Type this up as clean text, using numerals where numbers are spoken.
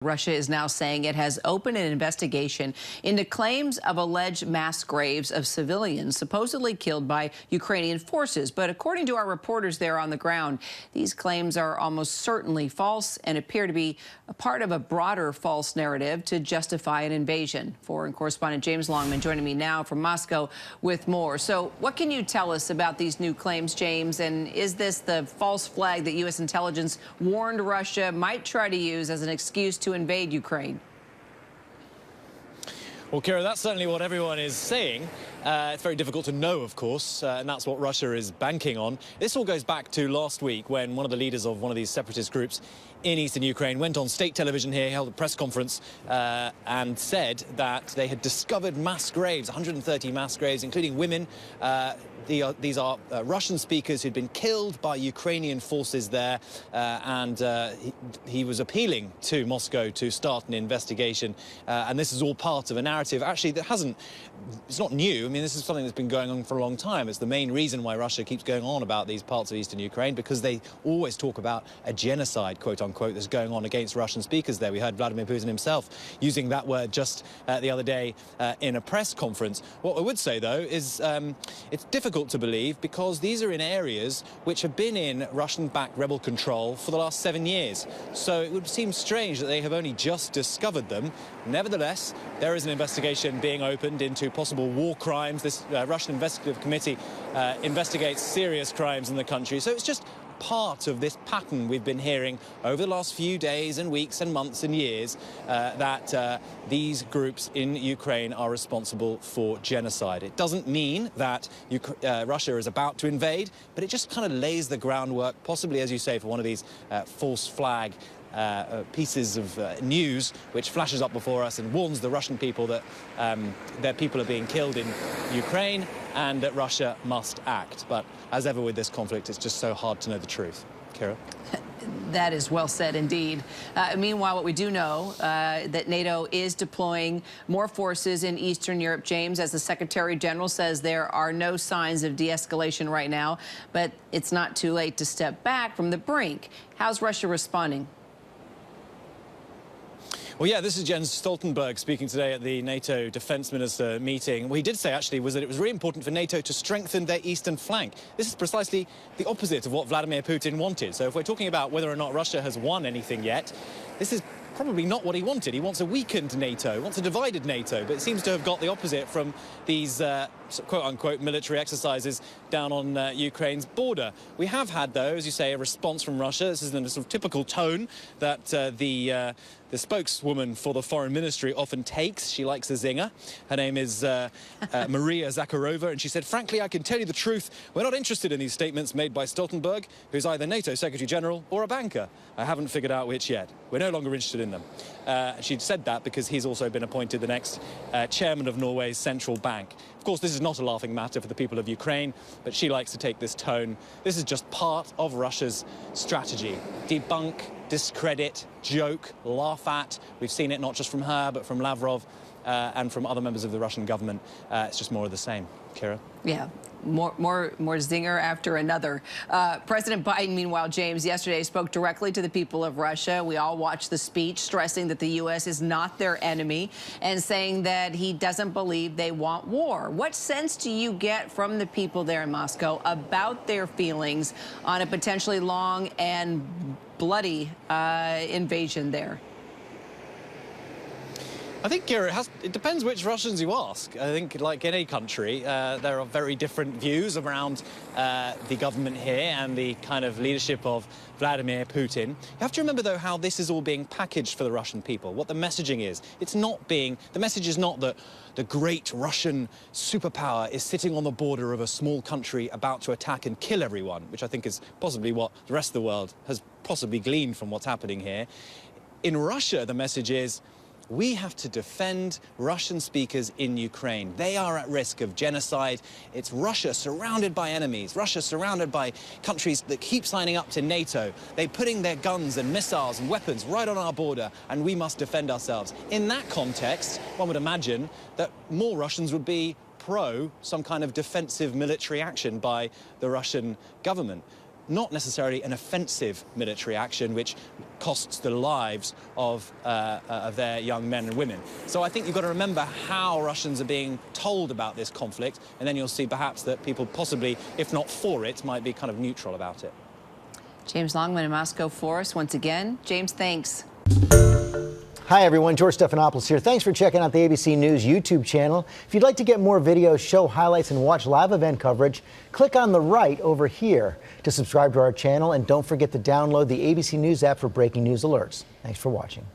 Russia is now saying it has opened an investigation into claims of alleged mass graves of civilians supposedly killed by Ukrainian forces. But according to our reporters there on the ground, these claims are almost certainly false and appear to be a part of a broader false narrative to justify an invasion. Foreign correspondent James Longman joining me now from Moscow with more. So what can you tell us about these new claims, James? And is this the false flag that U.S. intelligence warned Russia might try to use as an excuse to invade Ukraine? Well, Kira, that's certainly what everyone is saying. It's very difficult to know, of course, and that's what Russia is banking on. This all goes back to last week when one of the leaders of one of these separatist groups in eastern Ukraine went on state television here, held a press conference and said that they had discovered mass graves, 130 mass graves, including women. These are Russian speakers who'd been killed by Ukrainian forces there, and he was appealing to Moscow to start an investigation. And this is all part of a narrative, actually, that it's not new. I mean, this is something that's been going on for a long time. It's the main reason why Russia keeps going on about these parts of eastern Ukraine, because they always talk about a genocide, quote unquote, that's going on against Russian speakers there. We heard Vladimir Putin himself using that word just the other day in a press conference. What I would say, though, is it's difficult to believe because these are in areas which have been in Russian-backed rebel control for the last 7 years. So it would seem strange that they have only just discovered them. Nevertheless, there is an investigation being opened into possible war crimes. This Russian investigative committee investigates serious crimes in the country. So it's just part of this pattern we've been hearing over the last few days and weeks and months and years that these groups in Ukraine are responsible for genocide. It doesn't mean that Russia is about to invade, but it just kind of lays the groundwork, possibly, as you say, for one of these false flag pieces of news which flashes up before us and warns the Russian people that their people are being killed in Ukraine and that Russia must act. But as ever with this conflict, it's just so hard to know the truth. Kira? That is well said indeed. Meanwhile, what we do know that NATO is deploying more forces in Eastern Europe, James, as the Secretary General says there are no signs of de-escalation right now, but it's not too late to step back from the brink. How's Russia responding? Well, yeah, this is Jens Stoltenberg speaking today at the NATO defence minister meeting. What he did say, actually, was that it was really important for NATO to strengthen their eastern flank. This is precisely the opposite of what Vladimir Putin wanted. So if we're talking about whether or not Russia has won anything yet, this is probably not what he wanted. He wants a weakened NATO, he wants a divided NATO, but it seems to have got the opposite from these quote-unquote military exercises down on Ukraine's border. We have had, though, as you say, a response from Russia. This is in a sort of typical tone that the spokeswoman for the foreign ministry often takes. She likes a zinger. Her name is Maria Zakharova, and she said, frankly, I can tell you the truth. We're not interested in these statements made by Stoltenberg, who's either NATO Secretary General or a banker. I haven't figured out which yet. We're no longer interested in them. She'd said that because he's also been appointed the next chairman of Norway's central bank. Of course, this is not a laughing matter for the people of Ukraine, but she likes to take this tone. This is just part of Russia's strategy. Debunk, discredit, joke, laugh at. We've seen it not just from her, but from Lavrov and from other members of the Russian government. It's just more of the same. Kira? Yeah, more zinger after another. President Biden, meanwhile, James, yesterday spoke directly to the people of Russia. We all watched the speech, stressing that the U.S. is not their enemy and saying that he doesn't believe they want war. What sense do you get from the people there in Moscow about their feelings on a potentially long and bloody invasion there? I think, Kira, it depends which Russians you ask. I think, like in any country, there are very different views around the government here and the kind of leadership of Vladimir Putin. You have to remember, though, how this is all being packaged for the Russian people, what the messaging is. The message is not that the great Russian superpower is sitting on the border of a small country about to attack and kill everyone, which I think is possibly what the rest of the world has possibly gleaned from what's happening here. In Russia, the message is, we have to defend Russian speakers in Ukraine. They are at risk of genocide. It's Russia surrounded by enemies, Russia surrounded by countries that keep signing up to NATO. They're putting their guns and missiles and weapons right on our border, and we must defend ourselves. In that context, one would imagine that more Russians would be pro some kind of defensive military action by the Russian government. not necessarily an offensive military action which costs the lives of their young men and women. So I think you've got to remember how Russians are being told about this conflict, and then you'll see perhaps that people possibly, if not for it, might be kind of neutral about it. James Longman in Moscow for us once again. James, thanks. Hi, everyone. George Stephanopoulos here. Thanks for checking out the ABC News YouTube channel. If you'd like to get more videos, show highlights, and watch live event coverage, click on the right over here to subscribe to our channel. And don't forget to download the ABC News app for breaking news alerts. Thanks for watching.